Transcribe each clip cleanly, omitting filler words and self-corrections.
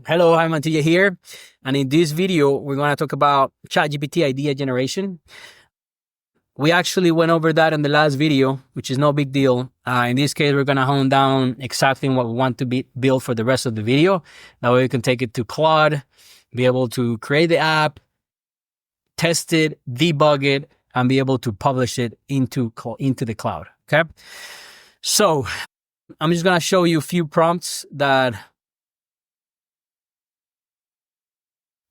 Hello, I'm Antilla here, and in this video, we're going to talk about ChatGPT idea generation. We actually went over that in the last video, which is no big deal. In this case, we're going to hone down exactly what we want to build for the rest of the video. That way we can take it to Claude, be able to create the app, test it, debug it, and be able to publish it into the cloud. Okay. So I'm just going to show you a few prompts that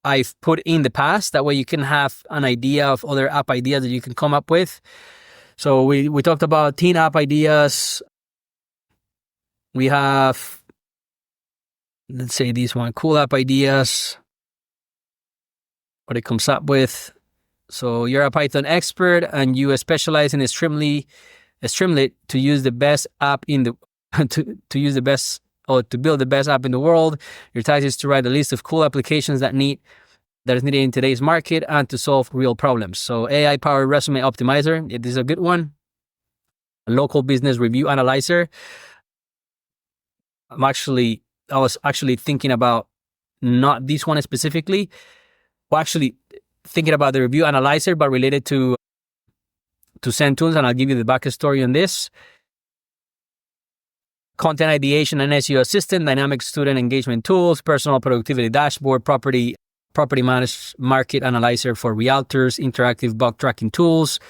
I've put in the past. That way you can have an idea of other app ideas that you can come up with. So we talked about teen app ideas. We have, let's say this one, cool app ideas, what it comes up with. So you're a Python expert and you specialize in Streamlit to use the best app in the to use the best or to build the best app in the world. Your task is to write a list of cool applications that is needed in today's market and to solve real problems. So AI-powered resume optimizer, it is a good one. A local business review analyzer. I was actually thinking about not this one specifically, but actually thinking about the review analyzer, but related to Sentence, and I'll give you the backstory on this. Content ideation and SEO assistant, dynamic student engagement tools, personal productivity dashboard, property managed market analyzer for realtors, interactive bug tracking tools,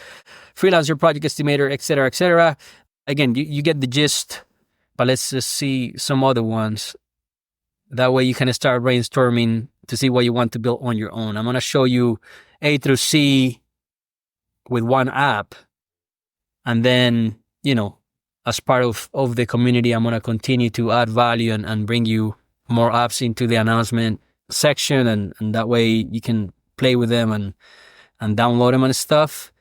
freelancer project estimator, etc., etc. Again, you get the gist, but let's just see some other ones. That way you can start brainstorming to see what you want to build on your own. I'm going to show you A through C with one app, and then, as part of the community, I'm going to continue to add value and bring you more apps into the announcement section. And that way you can play with them and download them and stuff.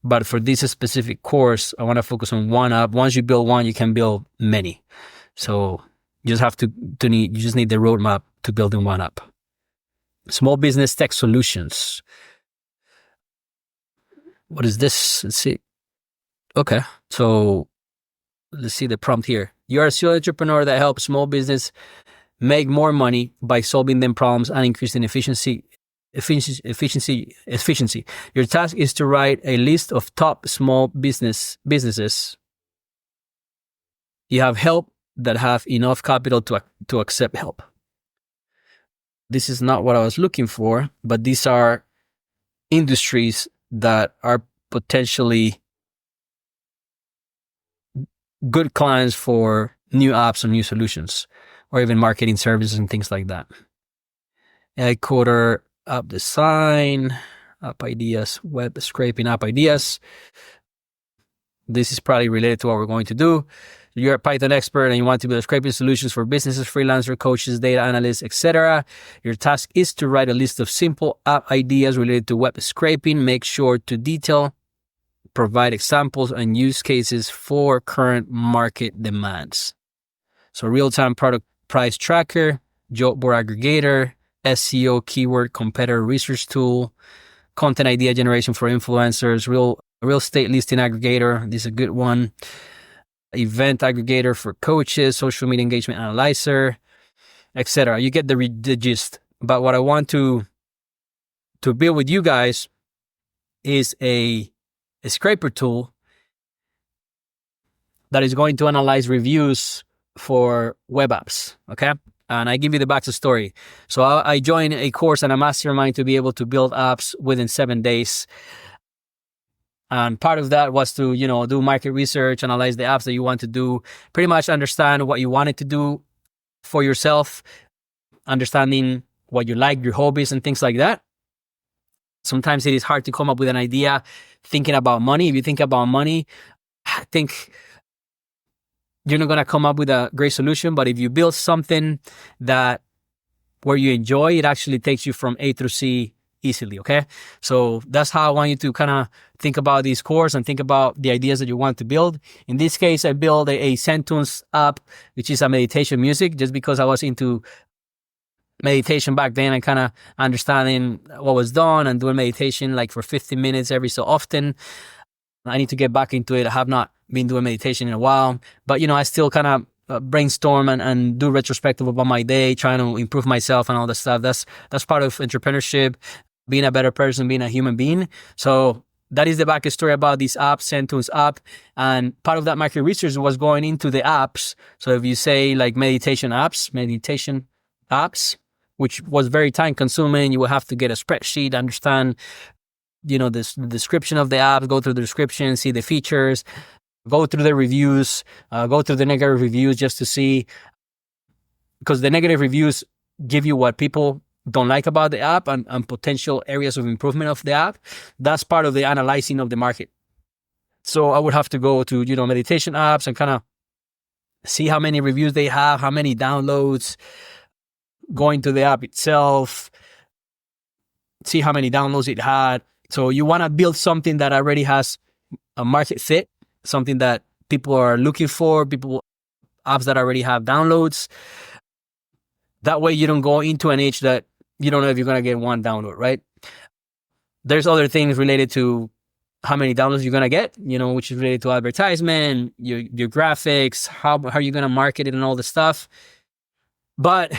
But for this specific course, I want to focus on one app. Once you build one, you can build many. So you just need the roadmap to building one app. Small business tech solutions. What is this? Let's see. Okay, so let's see the prompt here. You're a serial entrepreneur that helps small business make more money by solving them problems and increasing efficiency. Your task is to write a list of top small businesses you have help that have enough capital to accept help. This is not what I was looking for, but these are industries that are potentially good clients for new apps and new solutions, or even marketing services and things like that. AI coder, app design, app ideas, web scraping app ideas. This is probably related to what we're going to do. You're a Python expert and you want to build scraping solutions for businesses, freelancers, coaches, data analysts, etc. Your task is to write a list of simple app ideas related to web scraping. Make sure to detail, provide examples and use cases for current market demands. So real-time product price tracker, job board aggregator, SEO keyword competitor research tool, content idea generation for influencers, real estate listing aggregator. This is a good one. Event aggregator for coaches, social media engagement analyzer, etc. You get the gist. But what I want to build with you guys is a scraper tool that is going to analyze reviews for web apps. Okay. And I give you the backstory. So I joined a course and a mastermind to be able to build apps within 7 days. And part of that was to, do market research, analyze the apps that you want to do, pretty much understand what you wanted to do for yourself, understanding what you like, your hobbies and things like that. Sometimes it is hard to come up with an idea thinking about money. If you think about money, I think you're not going to come up with a great solution. But if you build something where you enjoy, it actually takes you from A through C easily. Okay. So that's how I want you to kind of think about this course and think about the ideas that you want to build. In this case, I built a Sentence app, which is a meditation music, just because I was into meditation back then and kind of understanding what was done and doing meditation like for 15 minutes every so often. I need to get back into it. I have not been doing meditation in a while, but I still kind of brainstorm and do retrospective about my day, trying to improve myself and all that stuff. That's part of entrepreneurship, being a better person, being a human being. So that is the backstory about this app, Centune's app. And part of that market research was going into the apps. So if you say like meditation apps, which was very time consuming, you will have to get a spreadsheet, understand, the description of the app, go through the description, see the features, go through the reviews, go through the negative reviews just to see, because the negative reviews give you what people don't like about the app and potential areas of improvement of the app. That's part of the analyzing of the market. So I would have to go to, meditation apps and kind of see how many reviews they have, how many downloads, going to the app itself, see how many downloads it had. So you want to build something that already has a market fit, something that people are looking for, apps that already have downloads. That way you don't go into an niche that you don't know if you're going to get one download, right? There's other things related to how many downloads you're going to get, which is related to advertisement, your graphics, how are you going to market it and all the stuff. But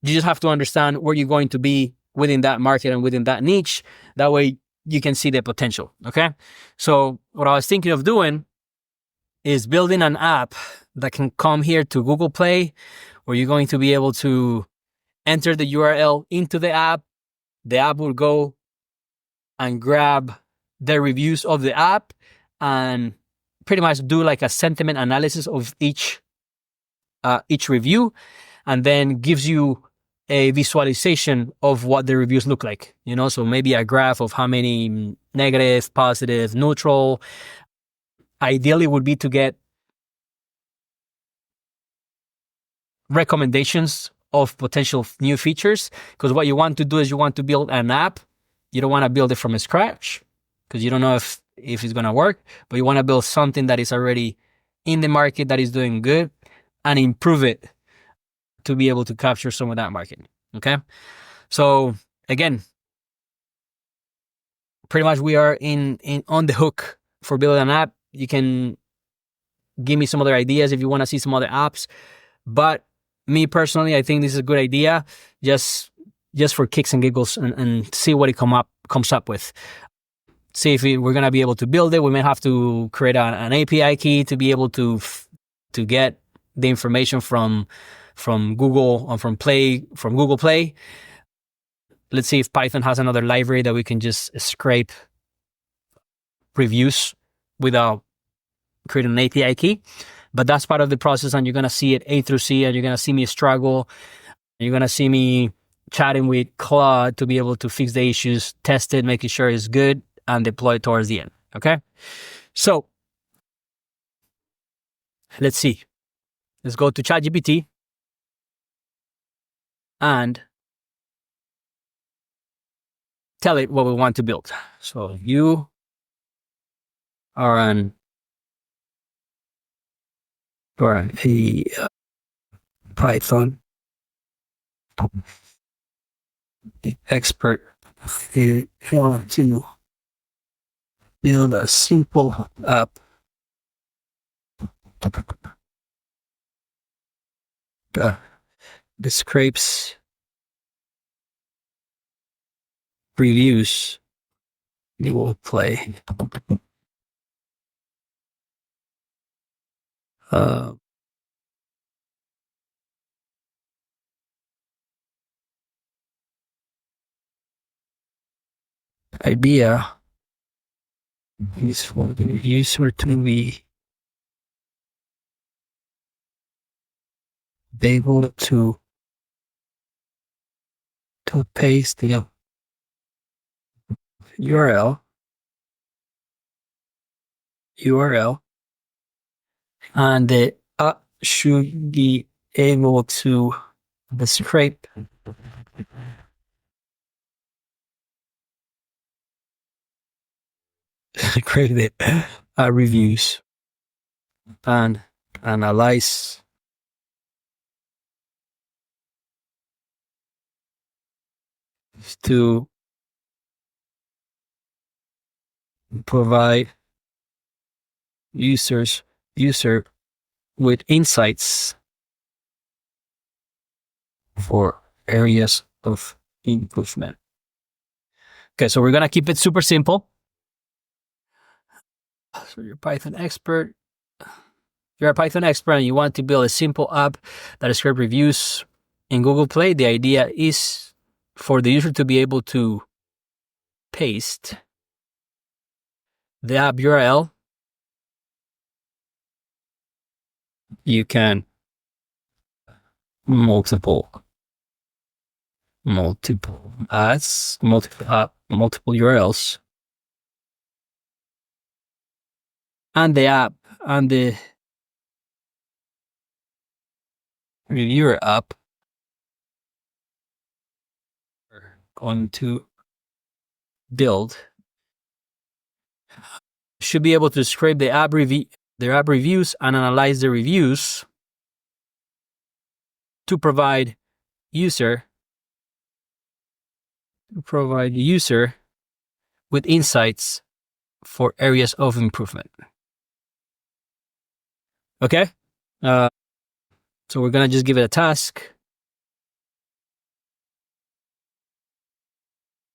you just have to understand where you're going to be within that market and within that niche. That way you can see the potential, okay? So what I was thinking of doing is building an app that can come here to Google Play, where you're going to be able to enter the URL into the app. The app will go and grab the reviews of the app and pretty much do like a sentiment analysis of each review, and then gives you a visualization of what the reviews look like, so maybe a graph of how many negative, positive, neutral. Ideally would be to get recommendations of potential new features, because what you want to do is you want to build an app. You don't want to build it from scratch because you don't know if it's going to work, but you want to build something that is already in the market, that is doing good, and improve it to be able to capture some of that market. Okay. So again, pretty much we are in on the hook for building an app. You can give me some other ideas if you want to see some other apps, but me personally, I think this is a good idea just for kicks and giggles and see what it comes up with. See if we're going to be able to build it. We may have to create an API key to be able to get the information from Google or from Google Play. Let's see if Python has another library that we can just scrape reviews without creating an API key. But that's part of the process, and you're going to see it A through C, and you're going to see me struggle. You're going to see me chatting with Claude to be able to fix the issues, test it, making sure it's good, and deploy it towards the end. Okay? So, let's see. Let's go to ChatGPT and tell it what we want to build. So, you are a Python expert. You want to build a simple app that scrapes reviews. You will play. Idea is for the user to be able to paste the URL, and the app should be able to scrape create reviews and analyze to provide user with insights for areas of improvement. Okay, so we're going to keep it super simple. So you're a Python expert. You're a Python expert and you want to build a simple app that scrapes reviews in Google Play. The idea is for the user to be able to paste the app URL. You can multiple ads, multiple URLs, and the app and the reviewer app are going to build should be able to scrape the app their app reviews and analyze the reviews to provide user with insights for areas of improvement. Okay? So we're going to just give it a task.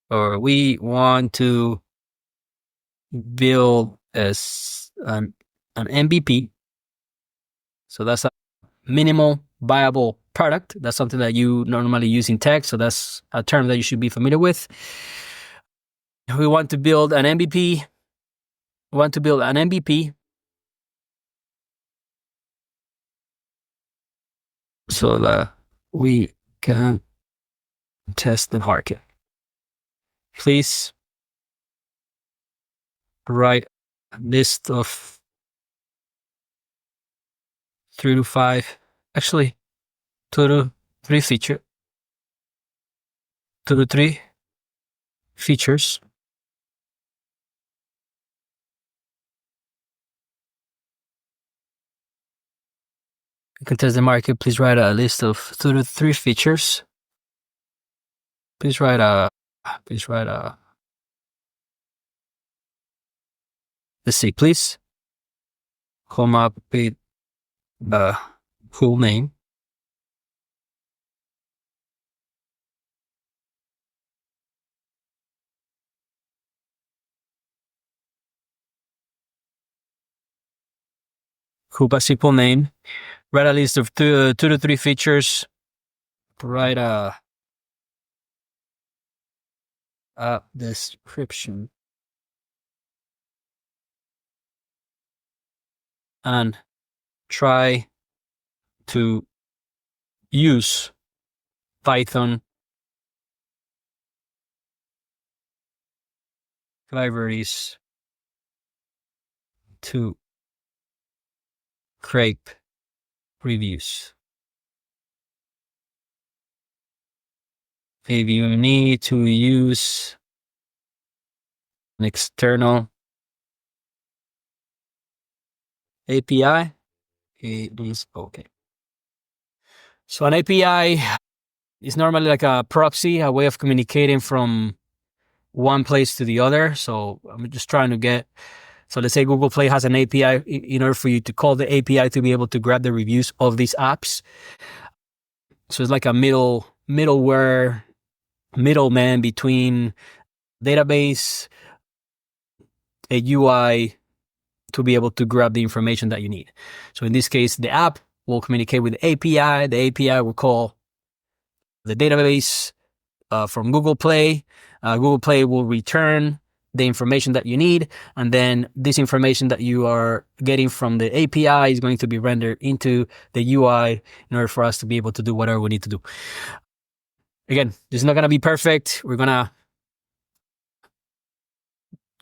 Or we want to build an MVP. So that's a minimal viable product. That's something that you normally use in tech. So that's a term that you should be familiar with. We want to build an MVP. So that we can test the market. Please write a list of 2 to 3 features. You can test the market. Please write a list of 2 to 3 features. Please write a let's see, please come up with a cool name. Simple name. Write a list of 2 to 3 features. Write a description. And try to use Python libraries to scrape reviews. If you need to use an external API, it is okay. So an API is normally like a proxy, a way of communicating from one place to the other. So I'm just trying to get, so let's say Google Play has an API in order for you to call the API to be able to grab the reviews of these apps. So it's like a middleman between database, a UI to be able to grab the information that you need. So in this case, the app will communicate with the API. The API will call the database from Google Play. Google Play will return the information that you need. And then this information that you are getting from the API is going to be rendered into the UI in order for us to be able to do whatever we need to do. Again, this is not going to be perfect. We're going to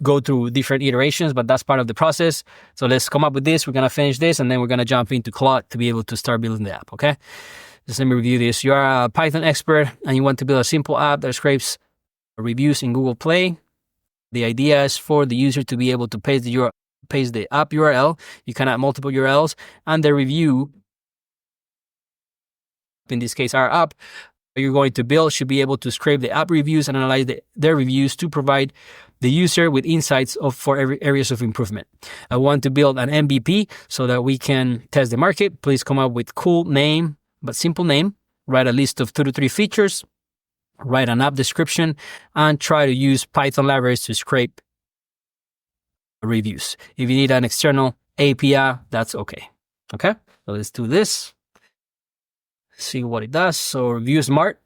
go through different iterations, but that's part of the process. So let's come up with this. We're going to finish this, and then we're going to jump into Claude to be able to start building the app, okay? Just let me review this. You are a Python expert, and you want to build a simple app that scrapes reviews in Google Play. The idea is for the user to be able to paste the app URL. You can add multiple URLs, and the review, in this case, our app, you're going to build should be able to scrape the app reviews and analyze their reviews to provide the user with insights for every areas of improvement. I want to build an MVP so that we can test the market. Please come up with cool name, but simple name. Write a list of 2 to 3 features. Write an app description and try to use Python libraries to scrape reviews. If you need an external API, that's okay. Okay, so let's do this. See what it does. So Review Smart,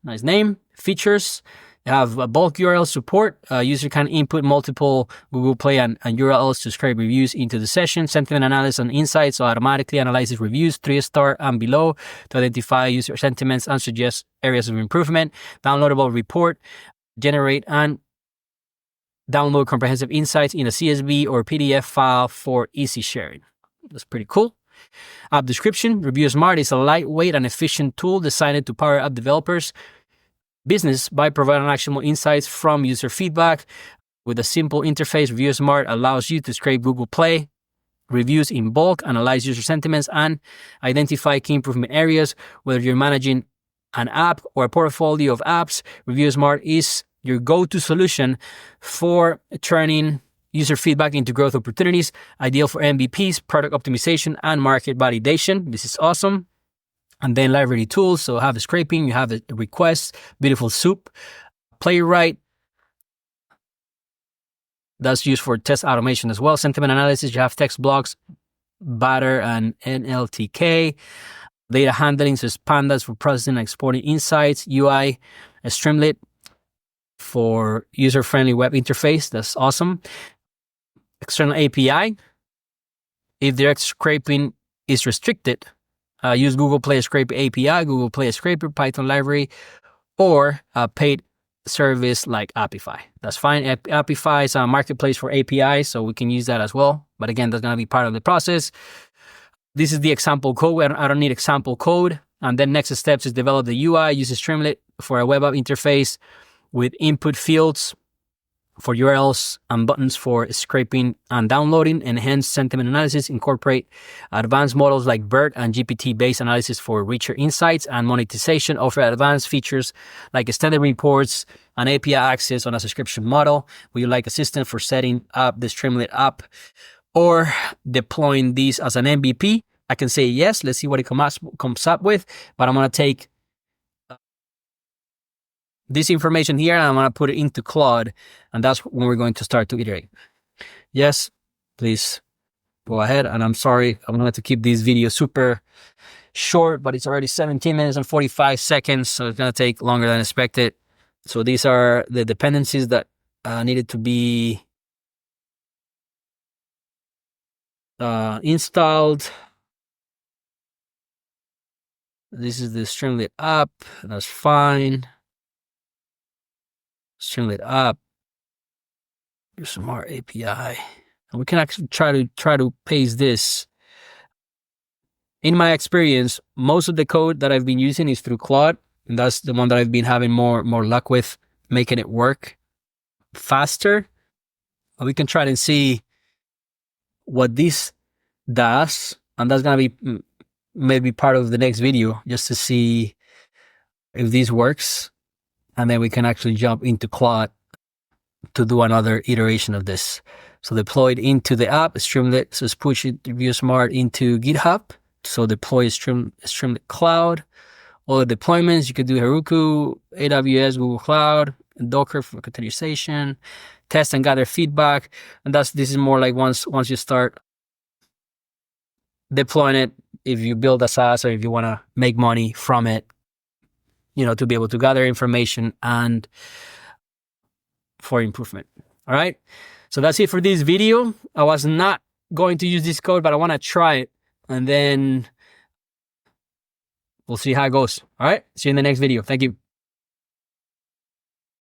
nice name. Features, you have a bulk URL support. User can input multiple Google Play and URLs to scrape reviews into the session. Sentiment analysis and insights, so automatically analyzes reviews 3-star and below to identify user sentiments and suggest areas of improvement. Downloadable report, generate and download comprehensive insights in a CSV or PDF file for easy sharing. That's pretty cool. App description, Review Smart is a lightweight and efficient tool designed to power up developers' business by providing actionable insights from user feedback. With a simple interface, Review Smart allows you to scrape Google Play reviews in bulk, analyze user sentiments, and identify key improvement areas. Whether you're managing an app or a portfolio of apps, Review Smart is your go-to solution for turning user feedback into growth opportunities, ideal for MVPs, product optimization, and market validation. This is awesome. And then library tools. So have a scraping, you have a request, beautiful soup, playwright. That's used for test automation as well. Sentiment analysis, you have text blocks, Batter and NLTK. Data handling, so pandas for processing and exporting insights. UI, Streamlit for user-friendly web interface. That's awesome. External API. If direct scraping is restricted, use Google Play Scraper API, Google Play Scraper, Python library, or a paid service like Appify. That's fine. Appify is a marketplace for APIs, so we can use that as well. But again, that's going to be part of the process. This is the example code. I don't need example code. And then next steps is develop the UI, use Streamlit for a web app interface with input fields for URLs and buttons for scraping and downloading, enhance sentiment analysis, incorporate advanced models like BERT and GPT-based analysis for richer insights, and monetization, offer advanced features like extended reports and API access on a subscription model. Would you like assistance for setting up the Streamlit app or deploying these as an MVP? I can say yes. Let's see what it comes up with, but I'm going to take this information here and I'm going to put it into Claude, and that's when we're going to start to iterate. Yes, please go ahead. And I'm sorry, I'm going to have to keep this video super short, but it's already 17 minutes and 45 seconds, so it's going to take longer than expected. So these are the dependencies that needed to be installed. This is the Streamlit app. That's fine. Streamlit app. Here's some more API. And we can actually try to paste this. In my experience, most of the code that I've been using is through Claude. And that's the one that I've been having more luck with, making it work faster. But we can try and see what this does. And that's going to be maybe part of the next video, just to see if this works. And then we can actually jump into Claude to do another iteration of this. So deploy it into the app, Streamlit. So let's push it, Review Smart into GitHub. So deploy Streamlit Cloud. All the deployments, you could do Heroku, AWS, Google Cloud, Docker for containerization, test and gather feedback. And this is more like once you start deploying it, if you build a SaaS or if you want to make money from it, to be able to gather information and for improvement. All right. So that's it for this video. I was not going to use this code, but I want to try it, and then we'll see how it goes. All right. See you in the next video. Thank you.